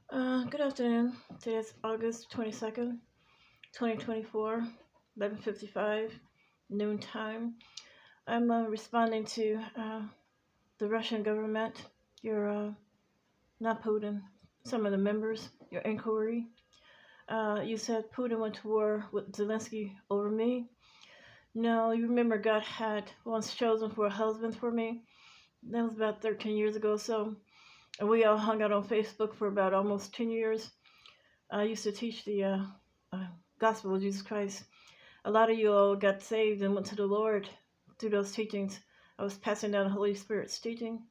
Good afternoon. Today is August 22nd, 2024, 11:55 noon time. I'm responding to the Russian government, your, not Putin, some of the members, your inquiry. You said Putin went to war with Zelensky over me. No, you remember God had once chosen for a husband for me. That was about 13 years ago, so. And we all hung out on Facebook for about almost 10 years. I used to teach the uh, gospel of Jesus Christ. A lot of you all got saved and went to the Lord through those teachings. I was passing down the Holy Spirit's teaching.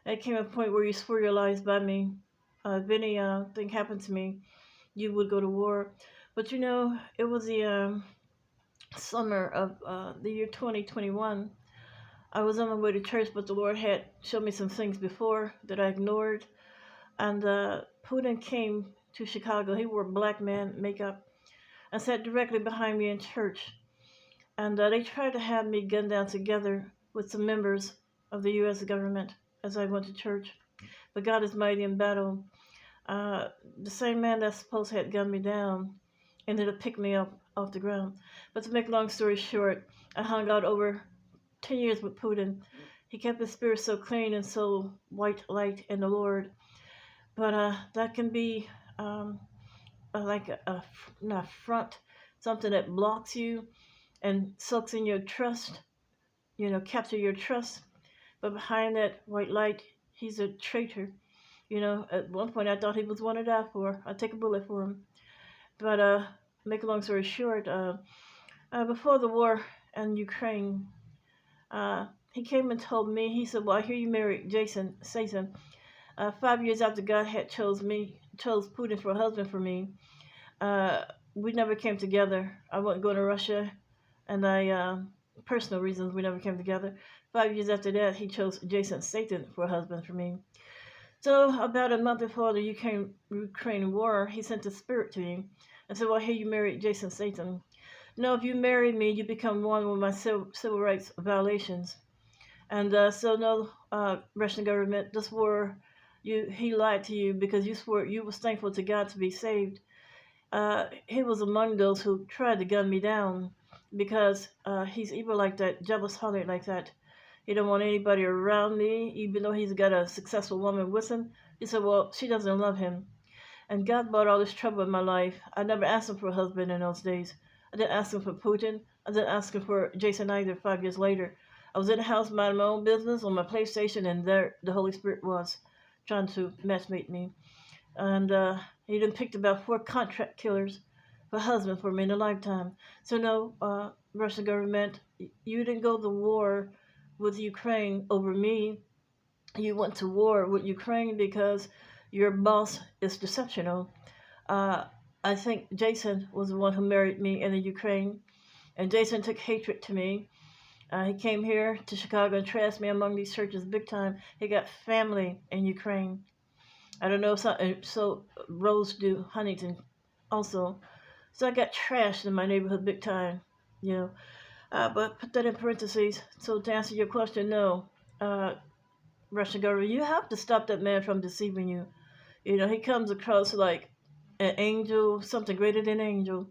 And it came a point where you swore your lives by me. If any thing happened to me, you would go to war. But it was the summer of the year 2021. I was on my way to church, but the Lord had showed me some things before that I ignored. And Putin came to Chicago. He wore black man makeup and sat directly behind me in church. And they tried to have me gunned down together with some members of the U.S. government as I went to church. But God is mighty in battle. Uh, the same man that's supposed to had gunned me down ended up picking me up off the ground. But to make a long story short, I hung out over 10 years with Putin. He kept his spirit so clean and so white light in the Lord. But that can be like an affront, something that blocks you and sucks in your trust, capture your trust. But behind that white light, he's a traitor. At one point I thought he was one to die for. I'd take a bullet for him. But make a long story short, before the war in Ukraine, he came and told me, he said, well, I hear you married Jason Statham. 5 years after God had chose Putin for a husband for me, uh, we never came together. I wasn't going to Russia, and personal reasons, we never came together. 5 years after that, he chose Jason Statham for a husband for me. So about a month before the Ukraine war, he sent a spirit to me and said, well, hey, you married Jason Statham. No, if you marry me, you become one with my civil rights violations. And so no, Russian government, this war, he lied to you because you swore you was thankful to God to be saved. He was among those who tried to gun me down because he's evil like that, jealous hearted like that. He don't want anybody around me, even though he's got a successful woman with him. He said, well, she doesn't love him. And God brought all this trouble in my life. I never asked him for a husband in those days. I didn't ask him for Putin. I didn't ask him for Jason either 5 years later. I was in the house minding my own business on my PlayStation, and there the Holy Spirit was trying to matchmake me. And he done picked about 4 contract killers for husband for me in a lifetime. So no, Russian government, you didn't go to war with Ukraine over me. You went to war with Ukraine because your boss is deceptional. Uh, I think Jason was the one who married me in the Ukraine, and Jason took hatred to me. He came here to Chicago and trashed me among these churches big time. He got family in Ukraine. I don't know, so Rose do Huntington also. So I got trashed in my neighborhood big time, you know. But put that in parentheses. So to answer your question, no. Uh, Russian government, you have to stop that man from deceiving you. He comes across like an angel, something greater than an angel.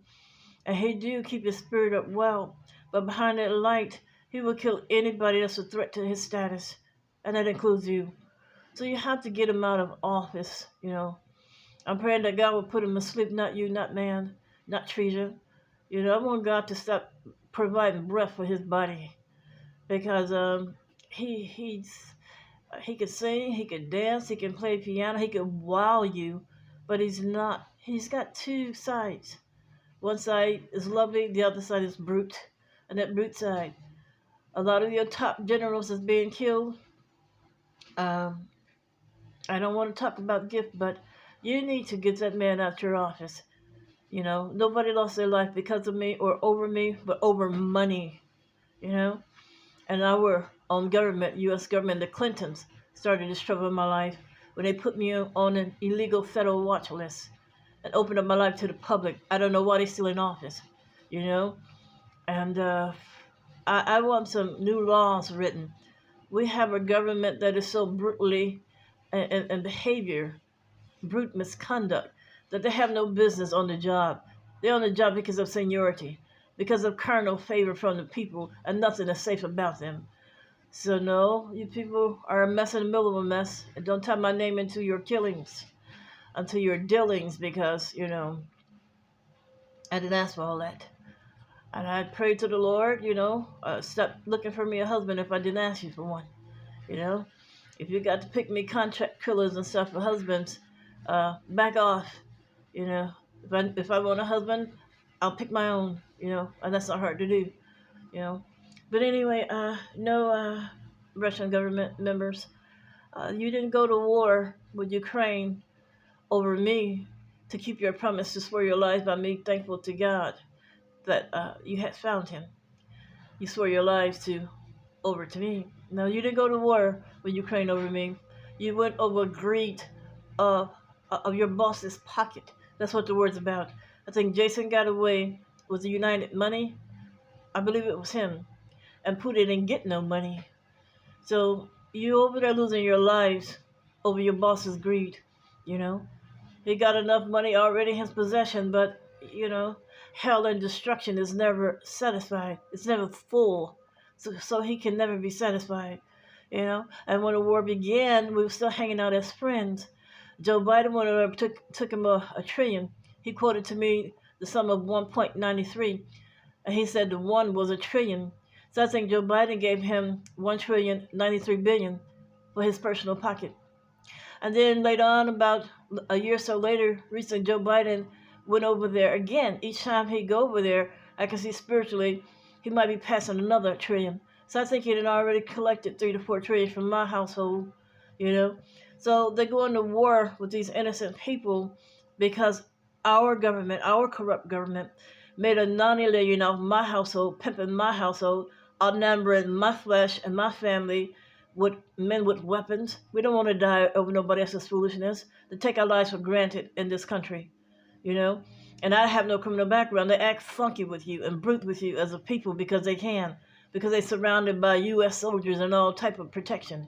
And he do keep his spirit up well. But behind that light, he will kill anybody that's a threat to his status. And that includes you. So you have to get him out of office. I'm praying that God will put him asleep, not you, not man, not treasure. I want God to stop providing breath for his body. Because he could sing, he could dance, he can play piano, he could wow you, but he's not. He's got two sides. One side is lovely, the other side is brute. And that brute side, a lot of your top generals is being killed. Um, I don't want to talk about gift, but you need to get that man out your office. Nobody lost their life because of me, but over money. You know, and our government, U.S. government, the Clintons started this trouble in my life when they put me on an illegal federal watch list and opened up my life to the public. I don't know why they're still in office, you know. And I want some new laws written. We have a government that is so brutally and behavior. brute misconduct, that they have no business on the job. They're on the job because of seniority, because of carnal favor from the people, and nothing is safe about them. So no, you people are a mess in the middle of a mess, and don't tie my name into your killings, into your dealings, because, I didn't ask for all that. And I prayed to the Lord, stop looking for me a husband if I didn't ask you for one, you know. If you got to pick me contract killers and stuff for husbands, back off, you know. If I want a husband, I'll pick my own, and that's not hard to do, you know. But anyway, no, Russian government members, you didn't go to war with Ukraine over me to keep your promise to swear your lives by me, thankful to God that you had found him. You swore your lives over to me. No, you didn't go to war with Ukraine over me. You went over greed of your boss's pocket. That's what the word's about. I think Jason got away with the United money. I believe it was him. And Putin didn't get no money. So you over there losing your lives over your boss's greed, you know. He got enough money already in his possession, but, hell and destruction is never satisfied. It's never full. So he can never be satisfied, And when the war began, we were still hanging out as friends. Joe Biden went over, took him a trillion. He quoted to me the sum of 1.93, and he said the one was a trillion. So I think Joe Biden gave him 1,093,000,000,000 for his personal pocket. And then later on, about a year or so later, recently Joe Biden went over there again. Each time he go over there, I can see spiritually, he might be passing another trillion. So I think he had already collected 3 to 4 trillion from my household, So they're going to war with these innocent people because our government, our corrupt government, made a non-alien of my household, pimping my household, outnumbering my flesh and my family with men with weapons. We don't want to die over nobody else's foolishness. They take our lives for granted in this country, And I have no criminal background. They act funky with you and brute with you as a people because they can, because they're surrounded by U.S. soldiers and all type of protection,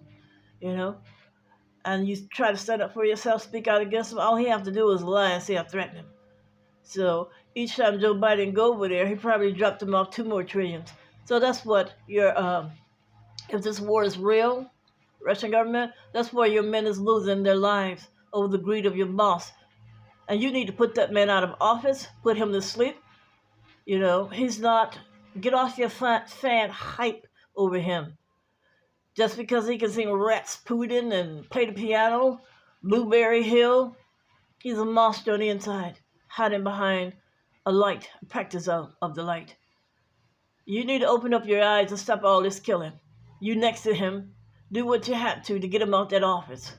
And you try to stand up for yourself, speak out against them. All he have to do is lie and say I threaten him. So each time Joe Biden go over there, he probably dropped them off 2 more trillions. So that's what if this war is real, Russian government, that's where your men is losing their lives over the greed of your boss. And you need to put that man out of office, put him to sleep. He's not, get off your fan hype over him. Just because he can sing Rasputin and play the piano, Blueberry Hill, he's a monster on the inside, hiding behind a light, a practice of the light. You need to open up your eyes and stop all this killing. You next to him, do what you have to get him out that office,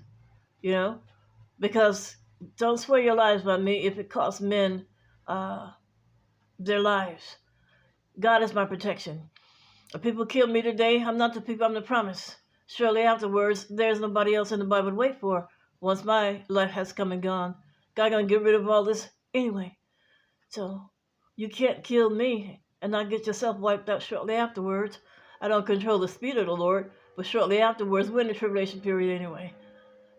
Because don't swear your lives by me if it costs men their lives. God is my protection. If people kill me today, I'm not the people, I'm the promise. Surely afterwards, there's nobody else in the Bible to wait for. Once my life has come and gone, God gonna get rid of all this anyway. So you can't kill me and not get yourself wiped out shortly afterwards. I don't control the speed of the Lord, but shortly afterwards, we're in the tribulation period anyway.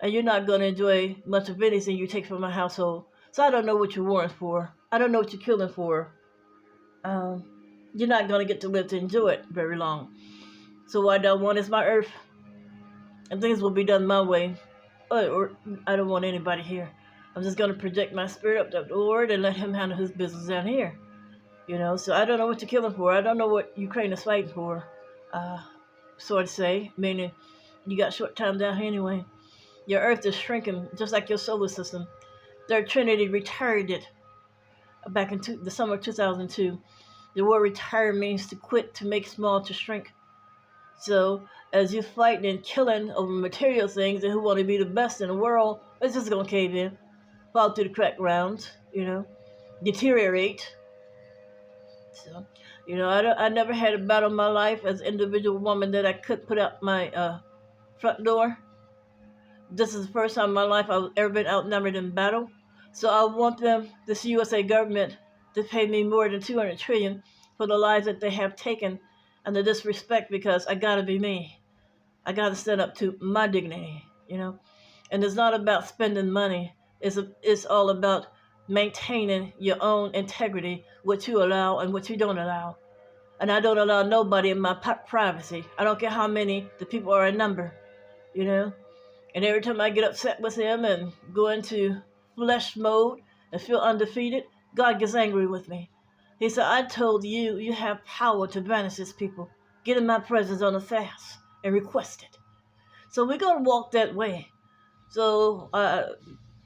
And you're not going to enjoy much of anything you take from my household. So I don't know what you're warring for. I don't know what you're killing for. You're not going to get to live to enjoy it very long. So what I don't want is my earth. And things will be done my way. Or I don't want anybody here. I'm just going to project my spirit up to the Lord and let him handle his business down here. So I don't know what you're killing for. I don't know what Ukraine is fighting for. So to say, meaning you got short time down here anyway. Your earth is shrinking just like your solar system. Their Trinity retired it back in the summer of 2002. The word retire means to quit, to make small, to shrink. So as you're fighting and killing over material things and who want to be the best in the world, it's just going to cave in, fall through the crack grounds, deteriorate. So, I never had a battle in my life as an individual woman that I could put out my front door. This is the first time in my life I've ever been outnumbered in battle. So I want this USA government, to pay me more than $200 trillion for the lives that they have taken and the disrespect, because I gotta be me. I gotta stand up to my dignity, And it's not about spending money. It's all about maintaining your own integrity, what you allow and what you don't allow. And I don't allow nobody in my privacy. I don't care how many the people are in number, you know. And every time I get upset with him and go into flesh mode and feel undefeated, God gets angry with me. He said, I told you, you have power to banish these people. Get in my presence on a fast and request it. So we're going to walk that way. So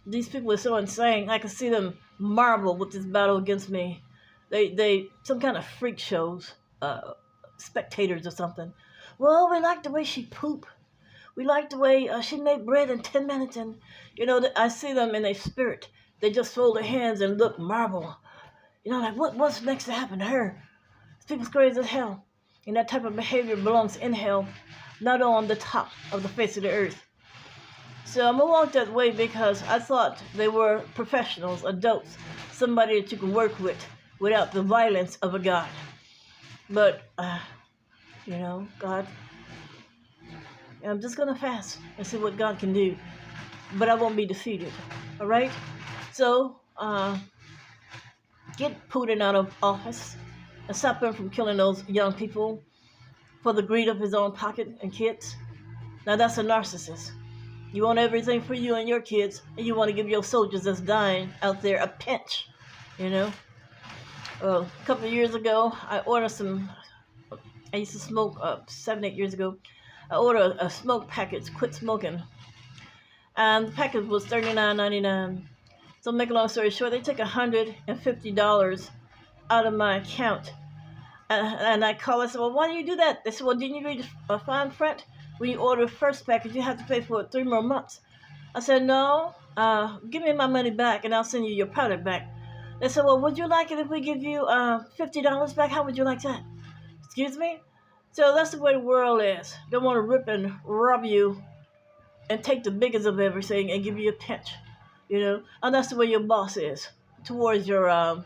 these people are so insane. I can see them marvel with this battle against me. They some kind of freak shows, spectators or something. Well, we like the way she poop. We like the way she made bread in 10 minutes. And, I see them in their spirit. They just fold their hands and look marvel. Like what's next to happen to her? People's crazy as hell. And that type of behavior belongs in hell, not on the top of the face of the earth. So I'm going to walk that way because I thought they were professionals, adults, somebody that you can work with without the violence of a God. But, God, I'm just going to fast and see what God can do. But I won't be defeated. All right? So, get Putin out of office and stop him from killing those young people for the greed of his own pocket and kids. Now, that's a narcissist. You want everything for you and your kids, and you want to give your soldiers that's dying out there a pinch, A couple of years ago, I used to smoke 7, 8 years ago. I ordered a smoke package, quit smoking. And the package was $39.99. So make a long story short, they took $150 out of my account. And I called and said, well, why do you do that? They said, well, didn't you read the fine print? When you order the first package, you have to pay for it 3 more months. I said, no, give me my money back and I'll send you your product back. They said, well, would you like it if we give you $50 back? How would you like that? Excuse me? So that's the way the world is. They want to rip and rob you and take the biggest of everything and give you a pinch, And that's the way your boss is towards your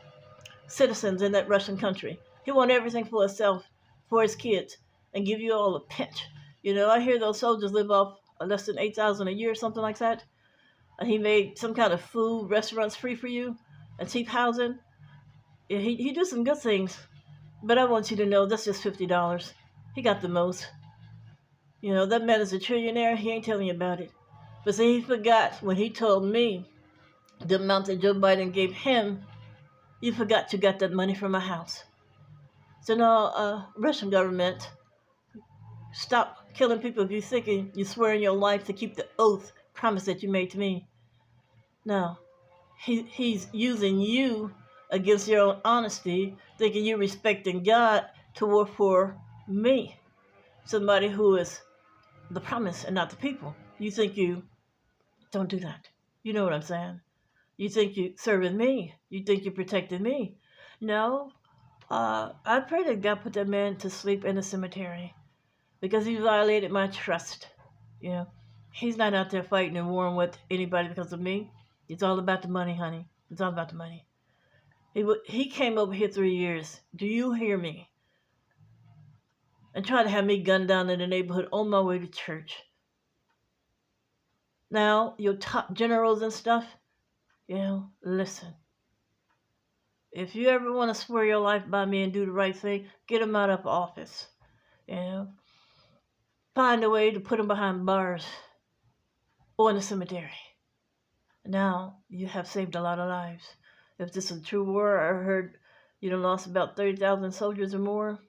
citizens in that Russian country. He wants everything for himself, for his kids, and give you all a pinch. I hear those soldiers live off less than $8,000 a year, something like that. And he made some kind of food, restaurants free for you, and cheap housing. Yeah, he do some good things, but I want you to know that's just $50. He got the most. That man is a trillionaire. He ain't telling you about it. But see, he forgot when he told me the amount that Joe Biden gave him. You forgot you got that money from my house. So now, Russian government, stop killing people if you're thinking you swear in your life to keep the oath promise that you made to me. No, he's using you against your own honesty, thinking you're respecting God to work for me, somebody who is the promise and not the people. You think you don't do that. You know what I'm saying? You think you're serving me. You think you're protecting me. No, I pray that God put that man to sleep in the cemetery because he violated my trust. He's not out there fighting and warring with anybody because of me. It's all about the money, honey. It's all about the money. He came over here 3 years. Do you hear me? And tried to have me gunned down in the neighborhood on my way to church. Now, your top generals and stuff, listen. If you ever want to swear your life by me and do the right thing, get them out of office. Find a way to put them behind bars or in the cemetery. Now, you have saved a lot of lives. If this is a true war, I heard you lost about 30,000 soldiers or more.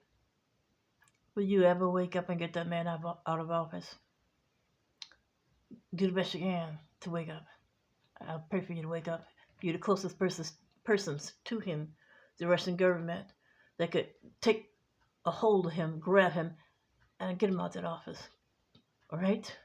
Will you ever wake up and get that man out of office? Do the best you can to wake up. I'll pray for you to wake up. You're the closest persons to him, the Russian government, that could take a hold of him, grab him, and get him out of that office. All right?